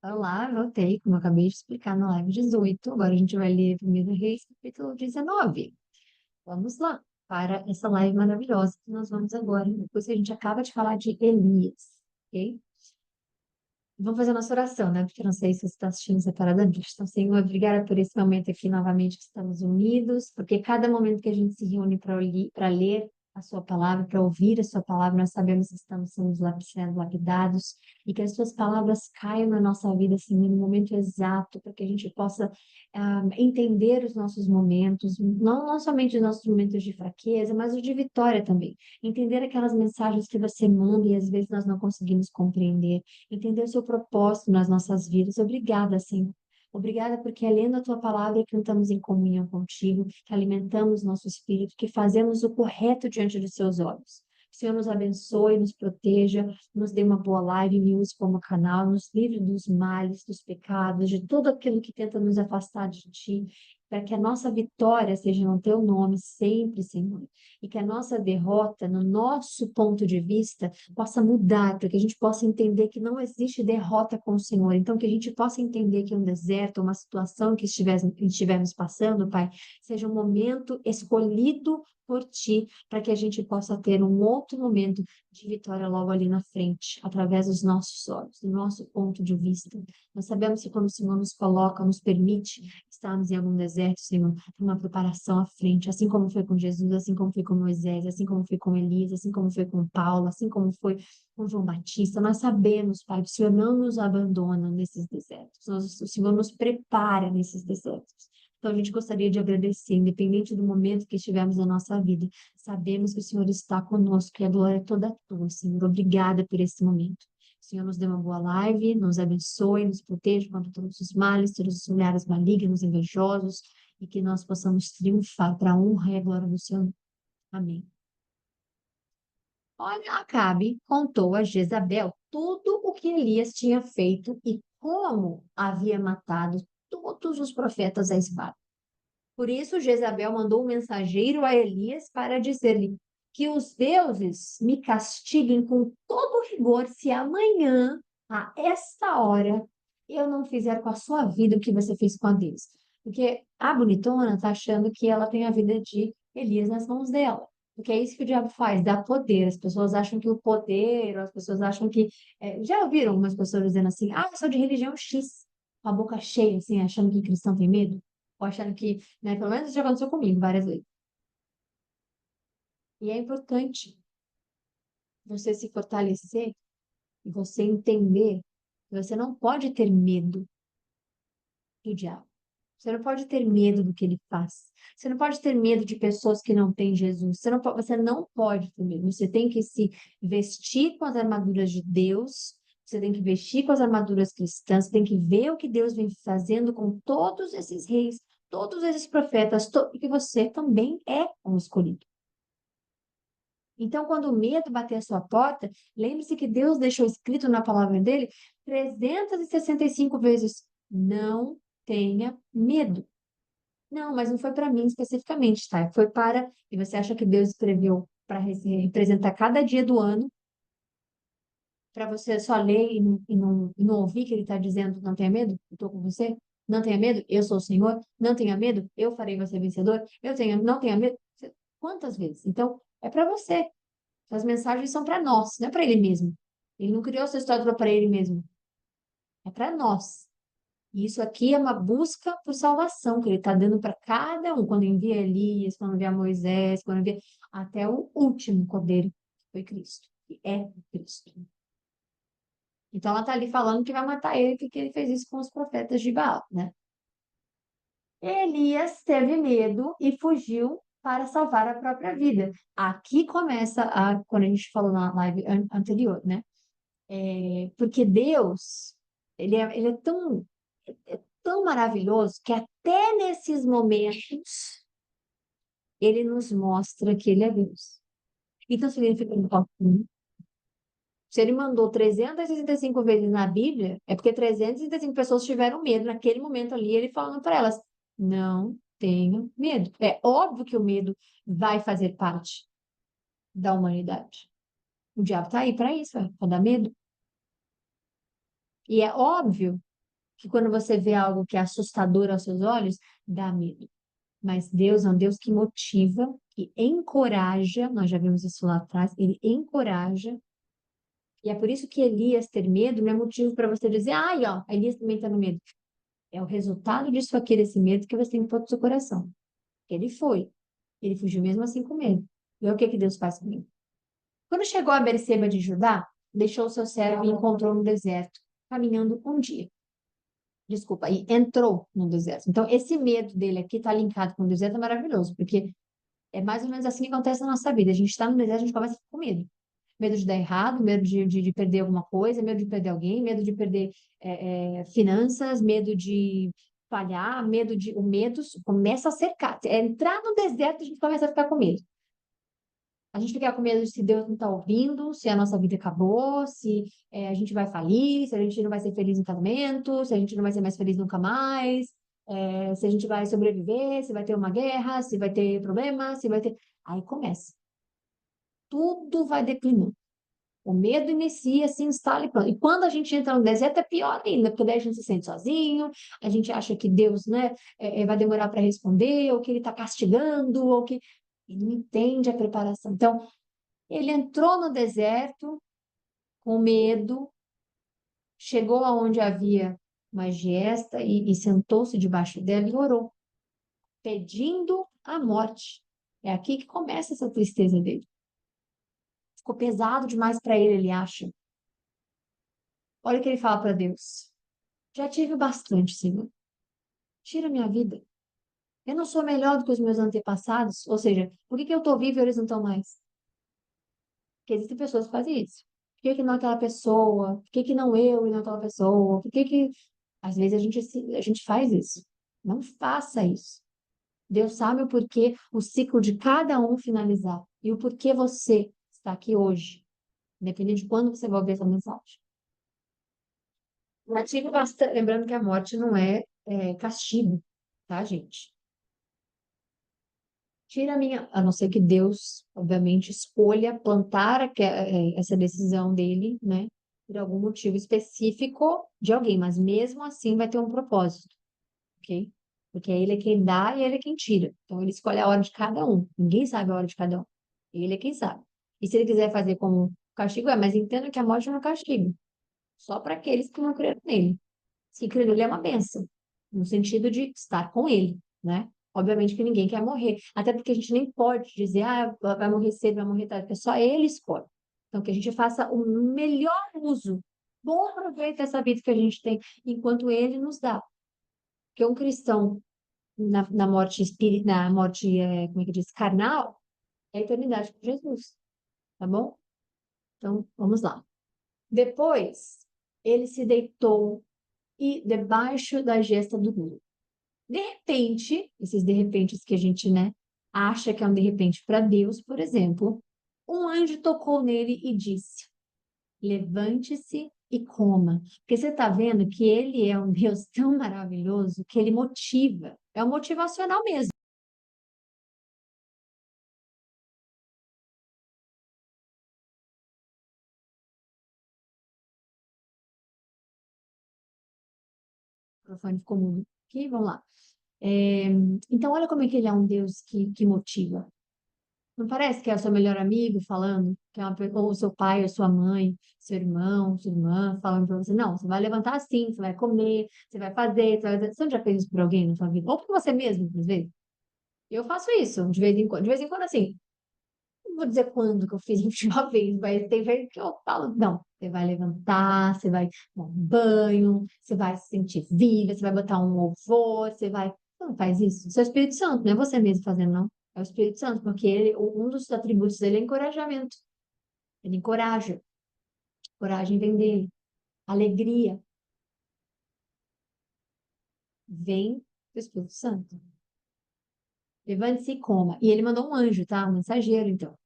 Olá, voltei, como eu acabei de explicar na live 18. Agora a gente vai ler 1 Reis, capítulo 19. Vamos lá, para essa live maravilhosa que nós vamos agora. Depois que a gente acaba de falar de Elias, ok? Vamos fazer a nossa oração, né? Porque eu não sei se você está assistindo separadamente. Então, Senhor, obrigada por esse momento aqui novamente que estamos unidos, porque cada momento que a gente se reúne para ler a sua palavra, para ouvir a sua palavra, nós sabemos que estamos sendo lapidados e que as suas palavras caiam na nossa vida, Senhor, no momento exato, para que a gente possa entender os nossos momentos, não somente os nossos momentos de fraqueza, mas os de vitória também. Entender aquelas mensagens que você manda e às vezes nós não conseguimos compreender, entender o seu propósito nas nossas vidas. Obrigada, Senhor. Obrigada porque é lendo a tua palavra que cantamos em comunhão contigo, que alimentamos nosso espírito, que fazemos o correto diante dos seus olhos. Que o Senhor nos abençoe, nos proteja, nos dê uma boa live, me use como canal, nos livre dos males, dos pecados, de tudo aquilo que tenta nos afastar de ti, para que a nossa vitória seja no teu nome sempre, Senhor. E que a nossa derrota, no nosso ponto de vista, possa mudar, para que a gente possa entender que não existe derrota com o Senhor. Então, que a gente possa entender que um deserto, uma situação que estivermos passando, Pai, seja um momento escolhido por Ti, para que a gente possa ter um outro momento de vitória logo ali na frente, através dos nossos olhos, do nosso ponto de vista. Nós sabemos que quando o Senhor nos coloca, nos permite estarmos em algum deserto, Senhor, tem uma preparação à frente, assim como foi com Jesus, assim como foi com Moisés, assim como foi com Elias, assim como foi com Paulo, assim como foi com João Batista. Nós sabemos, Pai, que o Senhor não nos abandona nesses desertos, o Senhor nos prepara nesses desertos. Então, a gente gostaria de agradecer, independente do momento que estivermos na nossa vida. Sabemos que o Senhor está conosco e a glória é toda tua, Senhor. Obrigada por esse momento. O Senhor nos dê uma boa live, nos abençoe, nos proteja contra todos os males, todos os olhares malignos, invejosos, e que nós possamos triunfar para a honra e a glória do Senhor. Amém. Olha, Acabe contou a Jezabel tudo o que Elias tinha feito e como havia matado todos os profetas à espada. Por isso, Jezabel mandou um mensageiro a Elias para dizer-lhe que os deuses me castiguem com todo rigor se amanhã, a esta hora, eu não fizer com a sua vida o que você fez com a deles. Porque a bonitona está achando que ela tem a vida de Elias nas mãos dela. Porque é isso que o diabo faz, dá poder. As pessoas acham que o poder, ou as pessoas acham que. Já ouviram algumas pessoas dizendo assim: ah, eu sou de religião X, com a boca cheia, assim, achando que cristão tem medo? Ou achando que, né, pelo menos já aconteceu comigo várias vezes. E é importante você se fortalecer e você entender que você não pode ter medo do diabo. Você não pode ter medo do que ele faz. Você não pode ter medo de pessoas que não têm Jesus. Você não pode ter medo. Você tem que se vestir com as armaduras de Deus. Você tem que vestir com as armaduras cristãs. Você tem que ver o que Deus vem fazendo com todos esses reis, todos esses profetas, porque você também é um escolhido. Então, quando o medo bater a sua porta, lembre-se que Deus deixou escrito na palavra dele 365 vezes: não tenha medo. Não, mas não foi para mim especificamente, tá? Foi para. E você acha que Deus escreveu para representar cada dia do ano, para você só ler e não ouvir que ele está dizendo: não tenha medo, eu estou com você? Não tenha medo, eu sou o Senhor. Não tenha medo, eu farei você vencedor. Não tenha medo. Quantas vezes? Então, é para você. As mensagens são para nós, não é para ele mesmo. Ele não criou essa história para ele mesmo. É para nós. E isso aqui é uma busca por salvação que ele está dando para cada um. Quando envia Elias, quando envia Moisés, quando envia até o último cordeiro, que foi Cristo. Que é Cristo. Então ela está ali falando que vai matar ele porque ele fez isso com os profetas de Baal, né? Elias teve medo e fugiu para salvar a própria vida. Aqui começa quando a gente falou na live anterior, né? Porque Deus, ele é tão maravilhoso que até nesses momentos ele nos mostra que ele é Deus. Então significa que se ele mandou 365 vezes na Bíblia, é porque 365 pessoas tiveram medo naquele momento ali, ele falando para elas: não tenham medo. É óbvio que o medo vai fazer parte da humanidade. O diabo está aí para isso, para dar medo. E é óbvio que quando você vê algo que é assustador aos seus olhos, dá medo. Mas Deus é um Deus que motiva, que encoraja, nós já vimos isso lá atrás, ele encoraja, e é por isso que Elias ter medo não é motivo para você dizer, ai, ó, Elias também está no medo. É o resultado disso aqui, desse medo, que você tem que pôr no seu coração. Ele foi, ele fugiu mesmo assim com medo. E olha o que que Deus faz comigo. Quando chegou a Berseba de Judá, deixou o seu servo e encontrou no deserto, caminhando um dia. Desculpa, e entrou no deserto. Então, esse medo dele aqui está linkado com o deserto, é maravilhoso, porque é mais ou menos assim que acontece na nossa vida. A gente está no deserto, a gente começa a ficar com medo. Medo de dar errado, medo de perder alguma coisa, medo de perder alguém, medo de perder finanças, medo de falhar, o medo começa a cercar. É entrar no deserto, a gente começa a ficar com medo. A gente fica com medo de se Deus não está ouvindo, se a nossa vida acabou, se a gente vai falir, se a gente não vai ser feliz no casamento, se a gente não vai ser mais feliz nunca mais, se a gente vai sobreviver, se vai ter uma guerra, se vai ter problema, se vai ter. Aí começa. Tudo vai declinando. O medo inicia, se instala e pronto. E quando a gente entra no deserto é pior ainda, porque daí a gente se sente sozinho, a gente acha que Deus, né, vai demorar para responder, ou que ele está castigando, ou que ele não entende a preparação. Então, ele entrou no deserto com medo, chegou aonde havia uma giesta e sentou-se debaixo dela e orou, pedindo a morte. É aqui que começa essa tristeza dele. Ficou pesado demais para ele acha. Olha o que ele fala para Deus. Já tive bastante, Senhor. Tira minha vida. Eu não sou melhor do que os meus antepassados. Ou seja, por que que eu estou vivo e eles não estão mais? Porque existem pessoas que fazem isso. Por que que não aquela pessoa? Por que que não eu e não aquela pessoa? Por que que... Às vezes a gente faz isso. Não faça isso. Deus sabe o porquê o ciclo de cada um finalizar. E o porquê você está aqui hoje. Independente de quando você vai ouvir essa mensagem. Eu tive bastante... Lembrando que a morte não é castigo, tá, gente? Tira a minha, a não ser que Deus, obviamente, escolha plantar essa decisão dele, né, por algum motivo específico de alguém, mas mesmo assim vai ter um propósito, ok? Porque ele é quem dá e ele é quem tira. Então ele escolhe a hora de cada um. Ninguém sabe a hora de cada um. Ele é quem sabe. E se ele quiser fazer como castigo, mas entenda que a morte não é castigo. Só para aqueles que não creram nele. Se crer nele é uma bênção, no sentido de estar com ele, né? Obviamente que ninguém quer morrer, até porque a gente nem pode dizer, ah, vai morrer cedo, vai morrer tarde, porque só ele escolhe. Então, que a gente faça o melhor uso, bom proveito dessa vida que a gente tem, enquanto ele nos dá. Porque um cristão na morte espírita, na morte, como é que diz, carnal, é a eternidade com Jesus, tá bom? Então, vamos lá. Depois, ele se deitou e debaixo da gesta dormiu. De repente, esses de repentes que a gente, né, acha que é um de repente para Deus, por exemplo, um anjo tocou nele e disse: levante-se e coma. Porque você está vendo que ele é um Deus tão maravilhoso que ele motiva, é um motivacional mesmo. O microfone ficou mudo aqui, vamos lá. É, então, olha como é que ele é um Deus que motiva. Não parece que é o seu melhor amigo falando, que é ou o seu pai, ou sua mãe, seu irmão, sua irmã, falando pra você, não, você vai levantar assim, você vai comer, você vai fazer, Você não já fez isso por alguém na sua vida? Ou por você mesmo, às vezes. Eu faço isso, de vez em quando. De vez em quando, assim, não vou dizer quando que eu fiz a última vez, mas tem vezes que eu falo, não, você vai levantar, você vai tomar um banho, você vai se sentir viva, você vai botar um louvor, você vai... Você não faz isso? Isso é o Espírito Santo, não é você mesmo fazendo, não. É o Espírito Santo, porque um dos atributos dele é encorajamento. Ele encoraja. Coragem vem dele. Alegria vem do Espírito Santo. Levante-se e coma. E ele mandou um anjo, tá? Um mensageiro, então.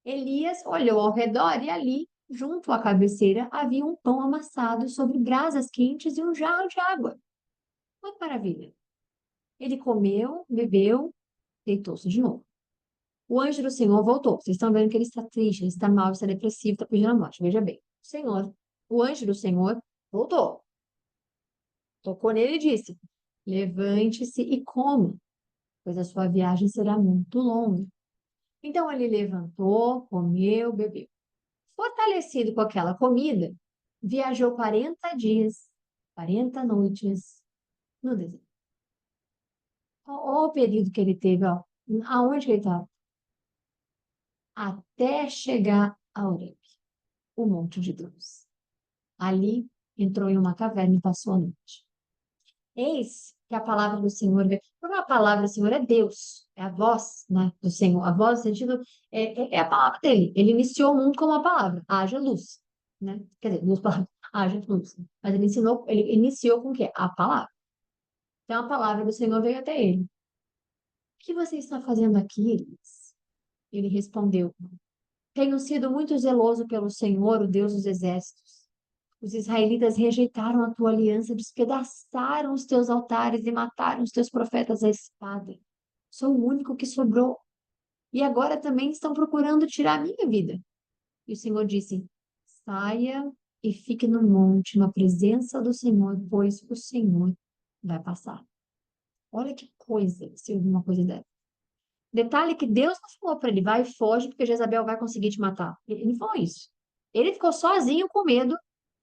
Elias olhou ao redor e ali, junto à cabeceira, havia um pão amassado sobre brasas quentes e um jarro de água. Uma maravilha. Ele comeu, bebeu, deitou-se de novo. O anjo do Senhor voltou. Vocês estão vendo que ele está triste, ele está mal, está depressivo, está pedindo a morte. Veja bem. O Senhor, o anjo do Senhor voltou. tocou nele e disse: levante-se e coma, pois a sua viagem será muito longa. Então ele levantou, comeu, bebeu. Fortalecido com aquela comida, viajou 40 dias, 40 noites no deserto. Olha o período que ele teve, ó. Aonde que ele estava? Até chegar a Horebe, o monte de Deus. Ali entrou em uma caverna e passou a noite. Eis que a palavra do Senhor, porque a palavra do Senhor é Deus, é a voz, né, do Senhor. A voz, no sentido, é a palavra dele. Ele iniciou o mundo com uma palavra, haja luz, né? Quer dizer, duas palavras, haja luz. Mas ele iniciou com o quê? A palavra. Então a palavra do Senhor veio até ele. O que você está fazendo aqui, Elias? Ele respondeu: tenho sido muito zeloso pelo Senhor, o Deus dos exércitos. Os israelitas rejeitaram a tua aliança, despedaçaram os teus altares e mataram os teus profetas à espada. Sou o único que sobrou. E agora também estão procurando tirar a minha vida. E o Senhor disse: saia e fique no monte, na presença do Senhor, pois o Senhor vai passar. Olha que coisa, se ouvir uma coisa dessa. Detalhe que Deus não falou para ele: vai e foge, porque Jezabel vai conseguir te matar. Ele não falou isso. Ele ficou sozinho com medo,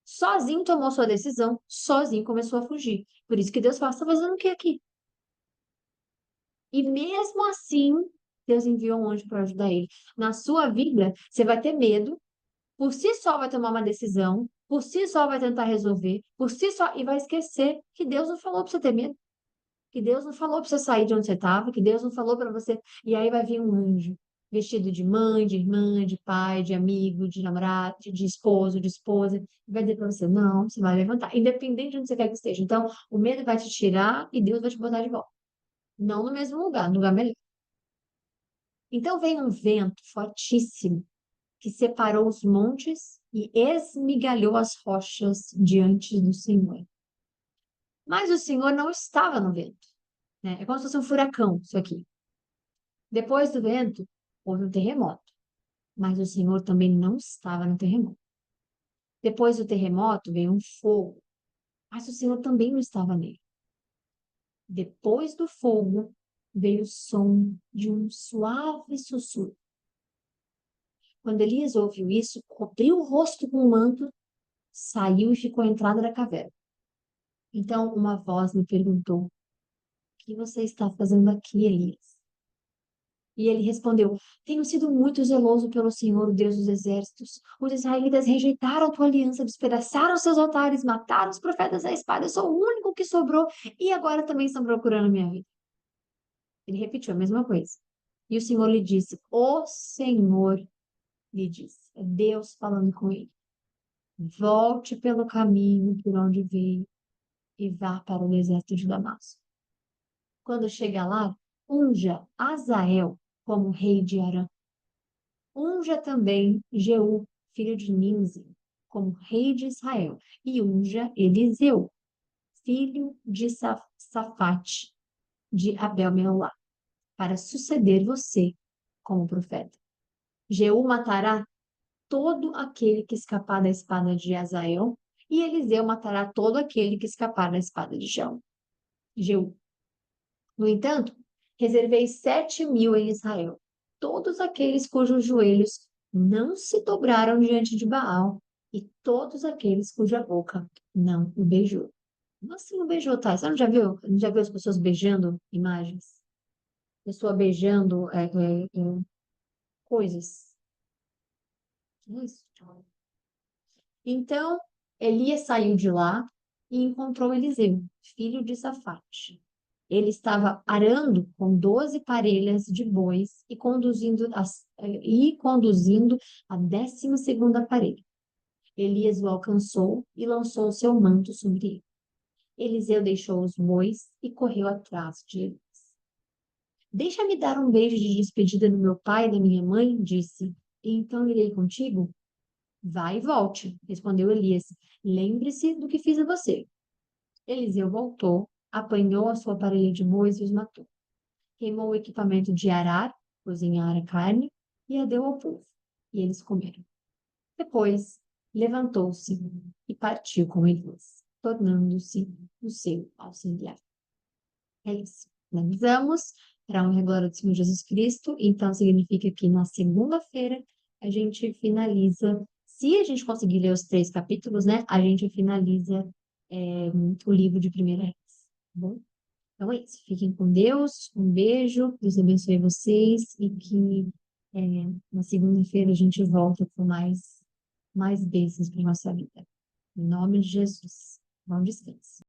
sozinho tomou sua decisão, sozinho começou a fugir. Por isso que Deus fala: você está fazendo o que aqui? E mesmo assim, Deus enviou um anjo para ajudar ele. Na sua vida, você vai ter medo, por si só vai tomar uma decisão, por si só vai tentar resolver, por si só, e vai esquecer que Deus não falou para você ter medo, que Deus não falou para você sair de onde você estava, que Deus não falou para você. E aí vai vir um anjo, vestido de mãe, de irmã, de pai, de amigo, de namorado, de esposo, de esposa, e vai dizer para você: não, você vai levantar, independente de onde você quer que esteja. Então, o medo vai te tirar e Deus vai te botar de volta. Não no mesmo lugar, no lugar melhor. Então veio um vento fortíssimo que separou os montes e esmigalhou as rochas diante do Senhor. Mas o Senhor não estava no vento, né? É como se fosse um furacão, isso aqui. Depois do vento, houve um terremoto, mas o Senhor também não estava no terremoto. Depois do terremoto, veio um fogo, mas o Senhor também não estava nele. Depois do fogo, veio o som de um suave sussurro. Quando Elias ouviu isso, cobriu o rosto com o manto, saiu e ficou à entrada da caverna. Então uma voz me perguntou: o que você está fazendo aqui, Elias? E ele respondeu: tenho sido muito zeloso pelo Senhor, o Deus dos exércitos. Os israelitas rejeitaram a tua aliança, despedaçaram seus altares, mataram os profetas à espada. Eu sou o único que sobrou e agora também estão procurando a minha vida. Ele repetiu a mesma coisa. E o Senhor lhe disse: o Senhor lhe disse. É Deus falando com ele: volte pelo caminho por onde veio e vá para o deserto de Damasco. Quando chegar lá, unja Azael como rei de Arã. Unja também Jeú, filho de Nimzi, como rei de Israel. E unja Eliseu, filho de Safate, de Abel-Meolá, para suceder você como profeta. Jeú matará todo aquele que escapar da espada de Azael, e Eliseu matará todo aquele que escapar da espada de Jeú. No entanto, reservei 7.000 em Israel, todos aqueles cujos joelhos não se dobraram diante de Baal, e todos aqueles cuja boca não o beijou. Como assim o beijou, tá? Você não já viu as pessoas beijando imagens? Pessoa beijando coisas. Isso. Então, Elias saiu de lá e encontrou Eliseu, filho de Safate. Ele estava arando com 12 parelhas de bois e conduzindo a 12ª parelha. Elias o alcançou e lançou o seu manto sobre ele. Eliseu deixou os bois e correu atrás de Elias. Deixa-me dar um beijo de despedida no meu pai e da minha mãe, disse, e então irei contigo. Vai e volte, respondeu Elias. Lembre-se do que fiz a você. Eliseu voltou, apanhou a sua parelha de bois e os matou. Queimou o equipamento de arar, cozinhar a carne, e a deu ao povo. E eles comeram. Depois, levantou-se e partiu com Elias. tornando-se o seu auxiliar. É isso. Finalizamos para a honra e glória do Senhor Jesus Cristo. Então, significa que na segunda-feira a gente finaliza. Se a gente conseguir ler os 3 capítulos, né? A gente finaliza o livro de Primeira Reis. Tá bom? Então é isso. Fiquem com Deus. Um beijo. Deus abençoe vocês. E que na segunda-feira a gente volta com mais bênçãos para nossa vida. Em nome de Jesus. Bom descanso.